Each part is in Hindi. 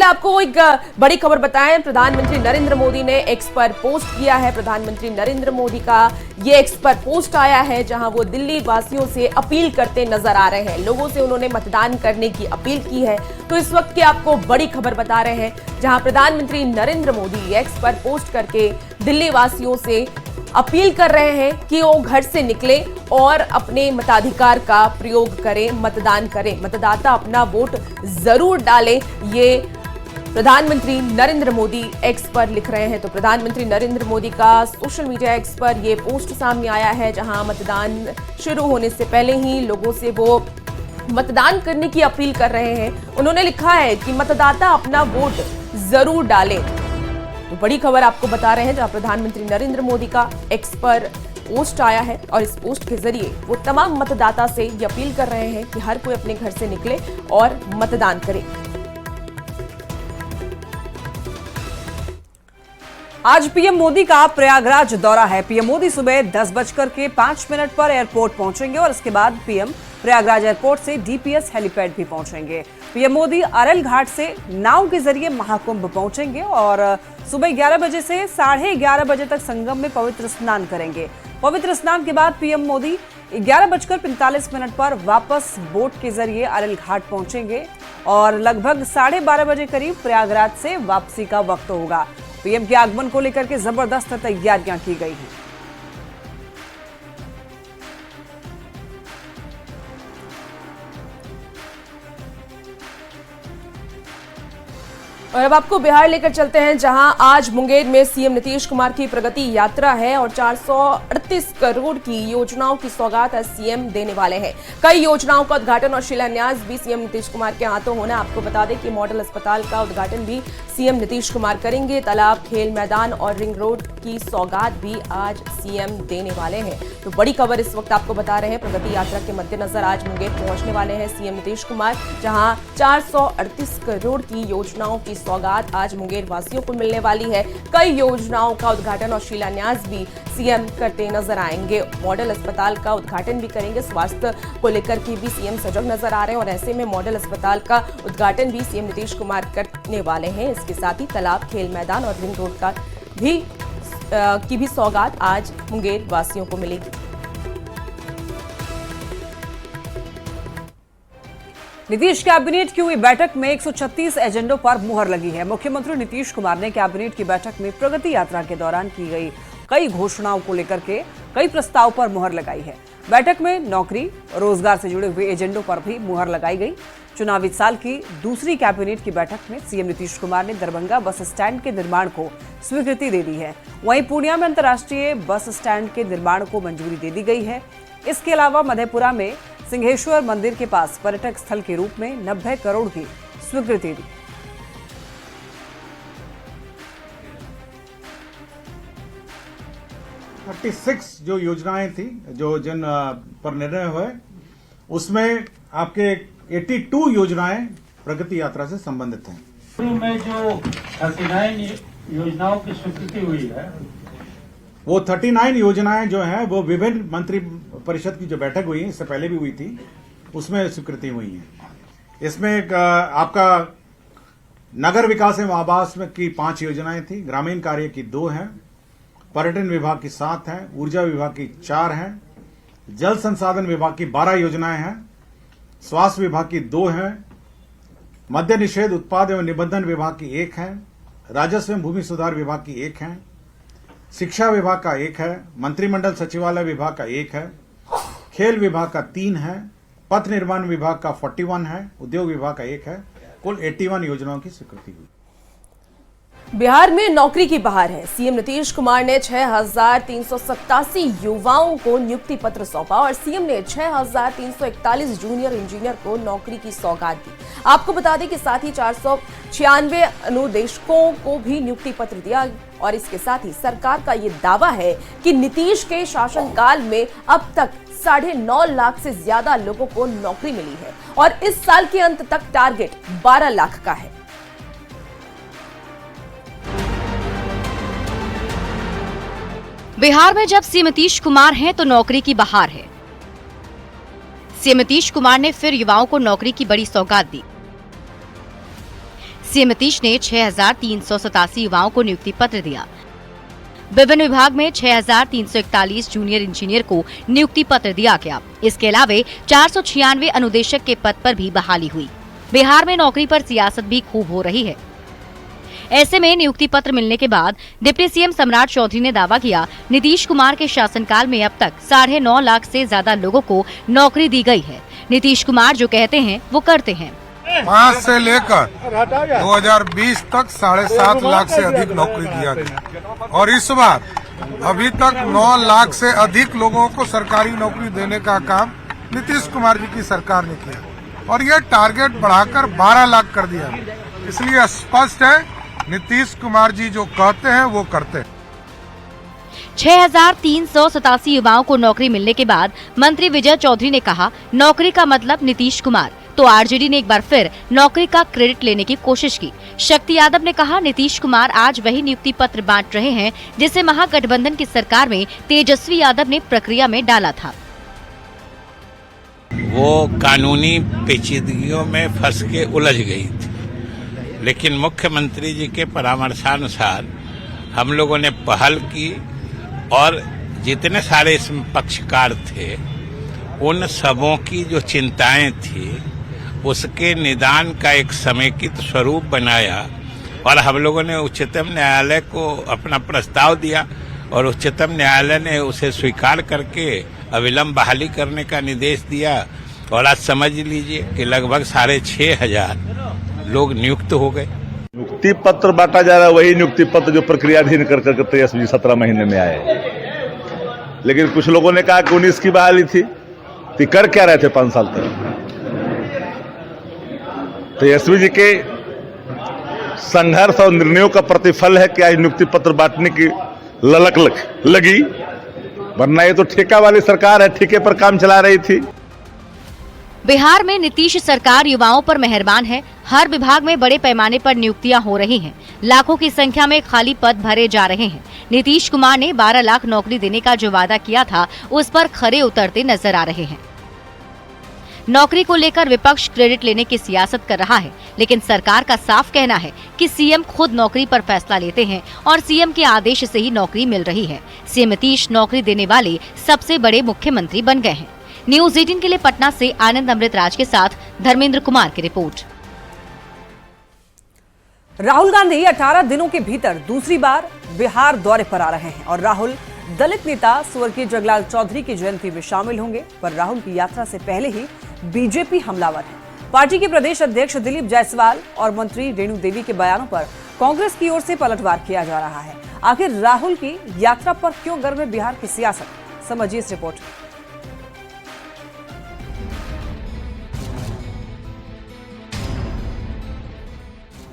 पहले आपको एक बड़ी खबर बताएं। प्रधानमंत्री नरेंद्र मोदी ने एक्स पर पोस्ट किया है। प्रधानमंत्री नरेंद्र मोदी का ये एक्स पर पोस्ट आया है जहां वो दिल्ली वासियों से अपील करते नजर आ रहे हैं। लोगों से उन्होंने मतदान करने की अपील की है। तो इस वक्त की आपको बड़ी खबर बता रहे हैं जहां प्रधानमंत्री नरेंद्र मोदी एक्स पर पोस्ट करके दिल्ली वासियों से अपील कर रहे हैं कि वो घर से निकले और अपने मताधिकार का प्रयोग करें, मतदान करें, मतदाता अपना वोट जरूर डालें। ये प्रधानमंत्री नरेंद्र मोदी एक्स पर लिख रहे हैं। तो प्रधानमंत्री नरेंद्र मोदी का सोशल मीडिया एक्स पर ये पोस्ट सामने आया है जहां मतदान शुरू होने से पहले ही लोगों से वो मतदान करने की अपील कर रहे हैं। उन्होंने लिखा है कि मतदाता अपना वोट जरूर डालें। तो बड़ी खबर आपको बता रहे हैं जहां प्रधानमंत्री नरेंद्र मोदी का एक्स पर पोस्ट आया है और इस पोस्ट के जरिए वो तमाम मतदाता से ये अपील कर रहे हैं कि हर कोई अपने घर से निकले और मतदान करे। आज पीएम मोदी का प्रयागराज दौरा है। पीएम मोदी सुबह 10:05 पर एयरपोर्ट पहुंचेंगे और इसके बाद पीएम प्रयागराज एयरपोर्ट से डीपीएस हेलीपैड भी पहुंचेंगे। पीएम मोदी अरल घाट से नाव के जरिए महाकुंभ पहुंचेंगे और सुबह 11 बजे से 11:30 बजे तक संगम में पवित्र स्नान करेंगे। पवित्र स्नान के बाद पीएम मोदी 11:45 पर वापस बोट के जरिए अरल घाट पहुंचेंगे और लगभग 12:30 बजे करीब प्रयागराज से वापसी का वक्त होगा। पीएम के आगमन को लेकर के जबरदस्त तैयारियां की गई हैं। और अब आपको बिहार लेकर चलते हैं जहां आज मुंगेर में सीएम नीतीश कुमार की प्रगति यात्रा है और 438 करोड़ की योजनाओं की सौगात आज सीएम देने वाले हैं। कई योजनाओं का उद्घाटन और शिलान्यास भी सीएम नीतीश कुमार के हाथों होना। आपको बता दें कि मॉडल अस्पताल का उद्घाटन भी सीएम नीतीश कुमार करेंगे। तालाब, खेल मैदान और रिंग रोड की सौगात भी आज सीएम देने वाले हैं। तो बड़ी खबर इस वक्त आपको बता रहे हैं। प्रगति यात्रा के मद्देनजर आज मुंगेर पहुंचने वाले हैं सीएम नीतीश कुमार, जहां 438 करोड़ की योजनाओं की सौगात आज मुंगेर वासियों को मिलने वाली है। कई योजनाओं का उद्घाटन और शिलान्यास भी सीएम करते नजर आएंगे। मॉडल अस्पताल का उद्घाटन भी करेंगे। स्वास्थ्य को लेकर के भी सीएम सजग नजर आ रहे हैं और ऐसे में मॉडल अस्पताल का उद्घाटन भी सीएम नीतीश कुमार करने वाले हैं। इसके साथ ही तालाब, खेल मैदान और रिंग रोड का भी सौगात आज मुंगेर वासियों को मिलेगी। नीतीश कैबिनेट की हुई बैठक में 136 एजेंडों पर मुहर लगी है। मुख्यमंत्री नीतीश कुमार ने कैबिनेट की बैठक में प्रगति यात्रा के दौरान की गई कई घोषणाओं को लेकर के कई प्रस्ताव पर मुहर लगाई है। बैठक में नौकरी, रोजगार से जुड़े हुए एजेंडों पर भी मुहर लगाई गई। चुनावी साल की दूसरी कैबिनेट की बैठक में सीएम नीतीश कुमार ने दरभंगा बस स्टैंड के निर्माण को स्वीकृति दे दी है। वहीं पूर्णिया में अंतर्राष्ट्रीय बस स्टैंड के निर्माण को मंजूरी दे दी गई है। इसके अलावा मधेपुरा में सिंहेश्वर मंदिर के पास पर्यटक स्थल के रूप में 90 करोड़ की स्वीकृति दी। जो योजनाएं थी, जो जिन पर निर्णय हुए, उसमें आपके 82 योजनाएं प्रगति यात्रा से संबंधित हैं। शुरू में जो 39 योजनाओं की स्वीकृति हुई है, वो 39 योजनाएं जो हैं वो विभिन्न मंत्री परिषद की जो बैठक हुई है, इससे पहले भी हुई थी, उसमें स्वीकृति हुई है। इसमें आपका नगर विकास एवं आवास में की 5 योजनाएं थी, ग्रामीण कार्य की 2 हैं, पर्यटन विभाग की 7 हैं, ऊर्जा विभाग की 4 हैं, जल संसाधन विभाग की 12 योजनाएं हैं, स्वास्थ्य विभाग की 2 हैं, मद्य निषेध उत्पाद एवं निबंधन विभाग की 1 है, राजस्व एवं भूमि सुधार विभाग की 1 है, शिक्षा विभाग का 1 है, मंत्रिमंडल सचिवालय विभाग का 1 है, खेल विभाग का 3 है, पथ निर्माण विभाग का 41 है, उद्योग विभाग का 1 है। कुल 81 योजनाओं की स्वीकृति हुई। बिहार में नौकरी की बहार है। सीएम नीतीश कुमार ने 6,387 युवाओं को नियुक्ति पत्र सौंपा और सीएम ने 6,341 जूनियर इंजीनियर को नौकरी की सौगात दी। आपको बता दें कि साथ ही 496 अनुदेशकों को भी नियुक्ति पत्र दिया और इसके साथ ही सरकार का ये दावा है कि नीतीश के शासनकाल में अब तक 9.5 लाख से ज्यादा लोगों को नौकरी मिली है और इस साल के अंत तक टारगेट 12 लाख का है। बिहार में जब सीएम नीतीश कुमार हैं तो नौकरी की बहार है। सीएम नीतीश कुमार ने फिर युवाओं को नौकरी की बड़ी सौगात दी। सीएम नीतीश ने 6,387 युवाओं को नियुक्ति पत्र दिया। विभिन्न विभाग में 6,341 जूनियर इंजीनियर को नियुक्ति पत्र दिया गया। इसके अलावा 496 अनुदेशक के पद पर भी बहाली हुई। बिहार में नौकरी पर सियासत भी खूब हो रही है। ऐसे में नियुक्ति पत्र मिलने के बाद डिप्टी सीएम सम्राट चौधरी ने दावा किया, नीतीश कुमार के शासनकाल में अब तक 9.5 लाख से ज्यादा लोगों को नौकरी दी गई है। नीतीश कुमार जो कहते हैं वो करते हैं। 5 से लेकर 2020 तक 7.5 लाख से अधिक नौकरी दिया गया और इस बार अभी तक 9 लाख से अधिक लोगों को सरकारी नौकरी देने का काम नीतीश कुमार जी की सरकार ने किया और यह टारगेट बढ़ाकर 12 लाख कर दिया। इसलिए स्पष्ट है, नीतीश कुमार जी जो कहते हैं वो करते हैं। 6,387 युवाओं को नौकरी मिलने के बाद मंत्री विजय चौधरी ने कहा, नौकरी का मतलब नीतीश कुमार। तो आरजेडी ने एक बार फिर नौकरी का क्रेडिट लेने की कोशिश की। शक्ति यादव ने कहा, नीतीश कुमार आज वही नियुक्ति पत्र बांट रहे हैं जिसे महागठबंधन की सरकार में तेजस्वी यादव ने प्रक्रिया में डाला था। वो कानूनी पेचीदगियों में फंस के उलझ गई थी, लेकिन मुख्यमंत्री जी के परामर्शानुसार हम लोगों ने पहल की और जितने सारे इसमें पक्षकार थे उन सबों की जो चिंताएं थी उसके निदान का एक समेकित स्वरूप बनाया और हम लोगों ने उच्चतम न्यायालय को अपना प्रस्ताव दिया और उच्चतम न्यायालय ने उसे स्वीकार करके अविलंब बहाली करने का निर्देश दिया और आज समझ लीजिए कि लगभग 6,500 लोग नियुक्त हो गए। नियुक्ति पत्र बांटा जा रहा है, वही नियुक्ति पत्र जो प्रक्रियाधीन कर करके तेजस्वी 17 महीने में आए। लेकिन कुछ लोगों ने कहा कि 19 की बहाली थी, तो कर क्या रहे थे 5 साल तक? तेजस्वी जी के संघर्ष और निर्णयों का प्रतिफल है कि आज नियुक्ति पत्र बांटने की ललक लगी, वरना ये तो ठेका वाली सरकार है, ठेके पर काम चला रही थी। बिहार में नीतीश सरकार युवाओं पर मेहरबान है। हर विभाग में बड़े पैमाने पर नियुक्तियां हो रही हैं। लाखों की संख्या में खाली पद भरे जा रहे हैं। नीतीश कुमार ने 12 लाख नौकरी देने का जो वादा किया था उस पर खरे उतरते नजर आ रहे हैं। नौकरी को लेकर विपक्ष क्रेडिट लेने की सियासत कर रहा है, लेकिन सरकार का साफ कहना है कि सीएम खुद नौकरी पर फैसला लेते हैं और सीएम के आदेश से ही नौकरी मिल रही है। सीएम नीतीश नौकरी देने वाले सबसे बड़े मुख्यमंत्री बन गए हैं। न्यूज 18 के लिए पटना से आनंद अमृतराज के साथ धर्मेंद्र कुमार की रिपोर्ट। राहुल गांधी 18 दिनों के भीतर दूसरी बार बिहार दौरे पर आ रहे हैं और राहुल दलित नेता स्वर्गीय जगलाल चौधरी की जयंती में शामिल होंगे। पर राहुल की यात्रा से पहले ही बीजेपी हमलावर है। पार्टी के प्रदेश अध्यक्ष दिलीप जायसवाल और मंत्री रेणु देवी के बयानों पर कांग्रेस की ओर से पलटवार किया जा रहा है। आखिर राहुल की यात्रा पर क्यों गर्म है बिहार की सियासत, समझिए इस रिपोर्ट।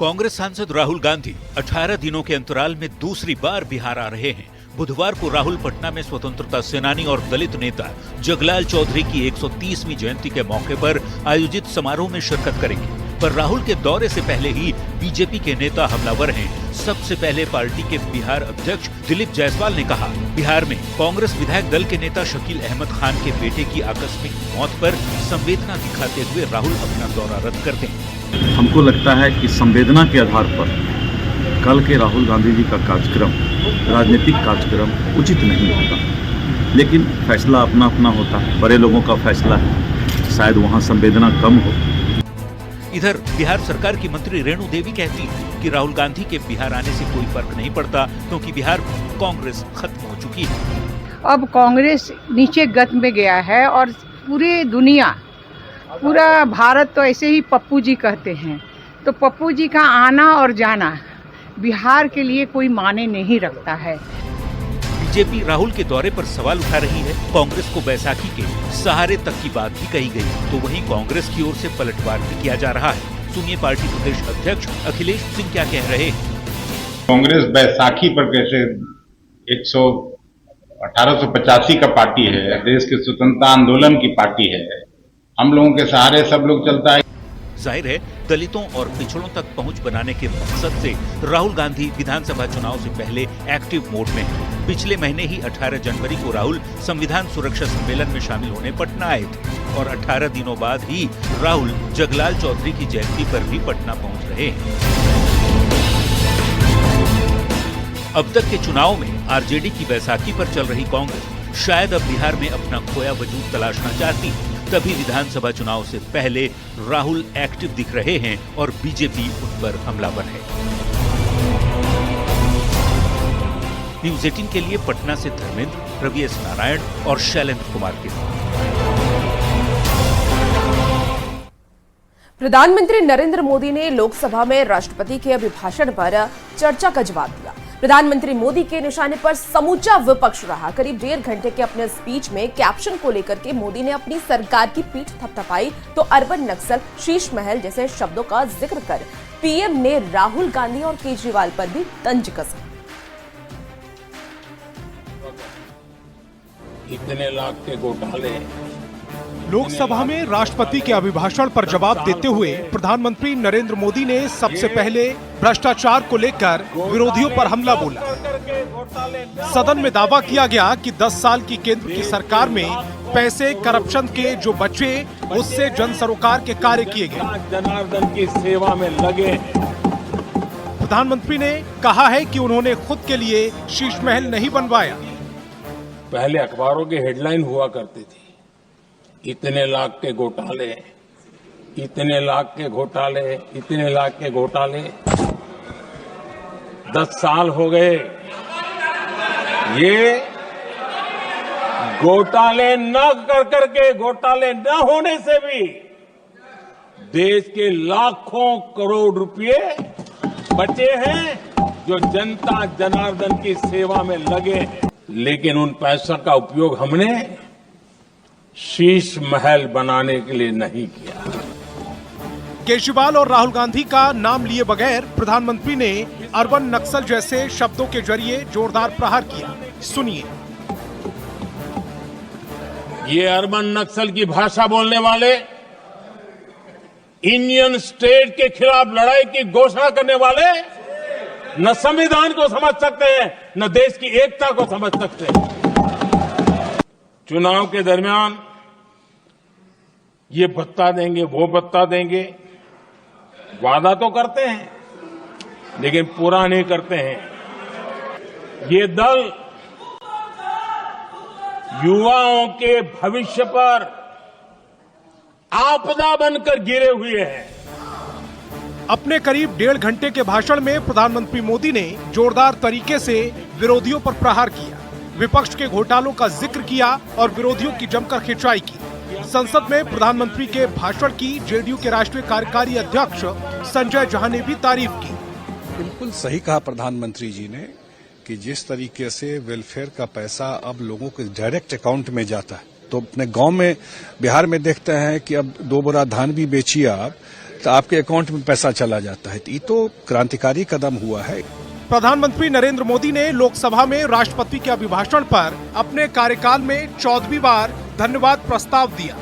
कांग्रेस सांसद राहुल गांधी 18 दिनों के अंतराल में दूसरी बार बिहार आ रहे हैं। बुधवार को राहुल पटना में स्वतंत्रता सेनानी और दलित नेता जगलाल चौधरी की 130वीं जयंती के मौके पर आयोजित समारोह में शिरकत करेंगे। पर राहुल के दौरे से पहले ही बीजेपी के नेता हमलावर हैं। सबसे पहले पार्टी के बिहार अध्यक्ष दिलीप जायसवाल ने कहा, बिहार में कांग्रेस विधायक दल के नेता शकील अहमद खान के बेटे की आकस्मिक मौत पर संवेदना दिखाते हुए राहुल अपना दौरा रद्द कर दें। हमको लगता है कि संवेदना के आधार पर कल के राहुल गांधी जी का कार्यक्रम, राजनीतिक कार्यक्रम उचित नहीं होगा, लेकिन फैसला अपना अपना होता है, बड़े लोगों का फैसला है, शायद वहाँ संवेदना कम हो। इधर बिहार सरकार की मंत्री रेणु देवी कहती है कि राहुल गांधी के बिहार आने से कोई फर्क नहीं पड़ता, क्योंकि बिहार में कांग्रेस खत्म हो चुकी है। अब कांग्रेस नीचे गत में गया है और पूरी दुनिया, पूरा भारत तो ऐसे ही पप्पू जी कहते हैं, तो पप्पू जी का आना और जाना बिहार के लिए कोई माने नहीं रखता है। बीजेपी राहुल के दौरे पर सवाल उठा रही है। कांग्रेस को बैसाखी के सहारे तक की बात भी कही गई, तो वहीं कांग्रेस की ओर से पलटवार भी किया जा रहा है। सुनिए पार्टी प्रदेश अध्यक्ष अखिलेश सिंह क्या कह रहे हैं। कांग्रेस बैसाखी पर कैसे 1885 का पार्टी है, देश के स्वतंत्रता आंदोलन की पार्टी है, हम लोगों के सहारे सब लोग चलता है। जाहिर है दलितों और पिछड़ों तक पहुंच बनाने के मकसद से राहुल गांधी विधानसभा चुनाव से पहले एक्टिव मोड में हैं। पिछले महीने ही 18 जनवरी को राहुल संविधान सुरक्षा सम्मेलन में शामिल होने पटना आए थे और 18 दिनों बाद ही राहुल जगलाल चौधरी की जयंती पर भी पटना पहुंच रहे रहे हैं। अब तक के चुनाव में आरजेडी की बैसाखी पर चल रही कांग्रेस शायद अब बिहार में अपना खोया वजूद तलाशना चाहती, तभी विधानसभा चुनाव से पहले राहुल एक्टिव दिख रहे हैं और बीजेपी उन पर हमलावर है। न्यूज 18 के लिए पटना से धर्मेंद्र, रवि एस नारायण और शैलेंद्र कुमार की रिपोर्ट। प्रधानमंत्री नरेंद्र मोदी ने लोकसभा में राष्ट्रपति के अभिभाषण पर चर्चा का जवाब दिया। प्रधानमंत्री मोदी के निशाने पर समूचा विपक्ष रहा। करीब 1.5 घंटे के अपने स्पीच में कैप्शन को लेकर के मोदी ने अपनी सरकार की पीठ थपथपाई तो अर्बन नक्सल, शीश महल जैसे शब्दों का जिक्र कर पीएम ने राहुल गांधी और केजरीवाल पर भी तंज कसा। इतने लाख के घोटाले। लोकसभा में राष्ट्रपति के अभिभाषण पर जवाब देते हुए प्रधानमंत्री नरेंद्र मोदी ने सबसे पहले भ्रष्टाचार को लेकर विरोधियों पर हमला बोला। सदन में दावा किया गया कि 10 साल की केंद्र की सरकार में पैसे करप्शन के जो बचे उससे जन सरोकार के कार्य किए गए। जनार्दन की सेवा में लगे। प्रधानमंत्री ने कहा है कि उन्होंने खुद के लिए शीश महल नहीं बनवाया। पहले अखबारों की हेडलाइन हुआ करती थी, इतने लाख के घोटाले, इतने लाख के घोटाले, इतने लाख के घोटाले। 10 साल हो गए। ये घोटाले न कर करके, घोटाले न होने से भी देश के लाखों करोड़ रुपए बचे हैं जो जनता जनार्दन की सेवा में लगे। लेकिन उन पैसों का उपयोग हमने शीश महल बनाने के लिए नहीं किया। केजरीवाल और राहुल गांधी का नाम लिए बगैर प्रधानमंत्री ने अर्बन नक्सल जैसे शब्दों के जरिए जोरदार प्रहार किया। सुनिए। ये अर्बन नक्सल की भाषा बोलने वाले, इंडियन स्टेट के खिलाफ लड़ाई की घोषणा करने वाले न संविधान को समझ सकते हैं, न देश की एकता को समझ सकते हैं। चुनाव के दरमियान ये भत्ता देंगे, वो भत्ता देंगे, वादा तो करते हैं लेकिन पूरा नहीं करते हैं। ये दल युवाओं के भविष्य पर आपदा बनकर गिरे हुए हैं। अपने करीब 1.5 घंटे के भाषण में प्रधानमंत्री मोदी ने जोरदार तरीके से विरोधियों पर प्रहार किया, विपक्ष के घोटालों का जिक्र किया और विरोधियों की जमकर खिंचाई की। संसद में प्रधानमंत्री के भाषण की जेडीयू के राष्ट्रीय कार्यकारी अध्यक्ष संजय झा ने भी तारीफ की। बिल्कुल सही कहा प्रधानमंत्री जी ने कि जिस तरीके से वेलफेयर का पैसा अब लोगों के डायरेक्ट अकाउंट में जाता है, तो अपने गांव में बिहार में देखते हैं कि अब 2 बोरा धान भी बेचिए आप तो आपके अकाउंट में पैसा चला जाता है। ये तो क्रांतिकारी कदम हुआ है। प्रधानमंत्री नरेंद्र मोदी ने लोकसभा में राष्ट्रपति के अभिभाषण पर अपने कार्यकाल में 14वीं बार धन्यवाद प्रस्ताव दिया।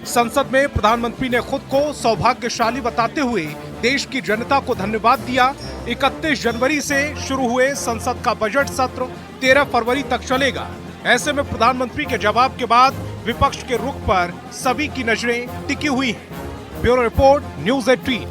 संसद में प्रधानमंत्री ने खुद को सौभाग्यशाली बताते हुए देश की जनता को धन्यवाद दिया। 31 जनवरी से शुरू हुए संसद का बजट सत्र 13 फरवरी तक चलेगा। ऐसे में प्रधानमंत्री के जवाब के बाद विपक्ष के रुख पर सभी की नजरें टिकी हुई हैं। Bureau report, news 18।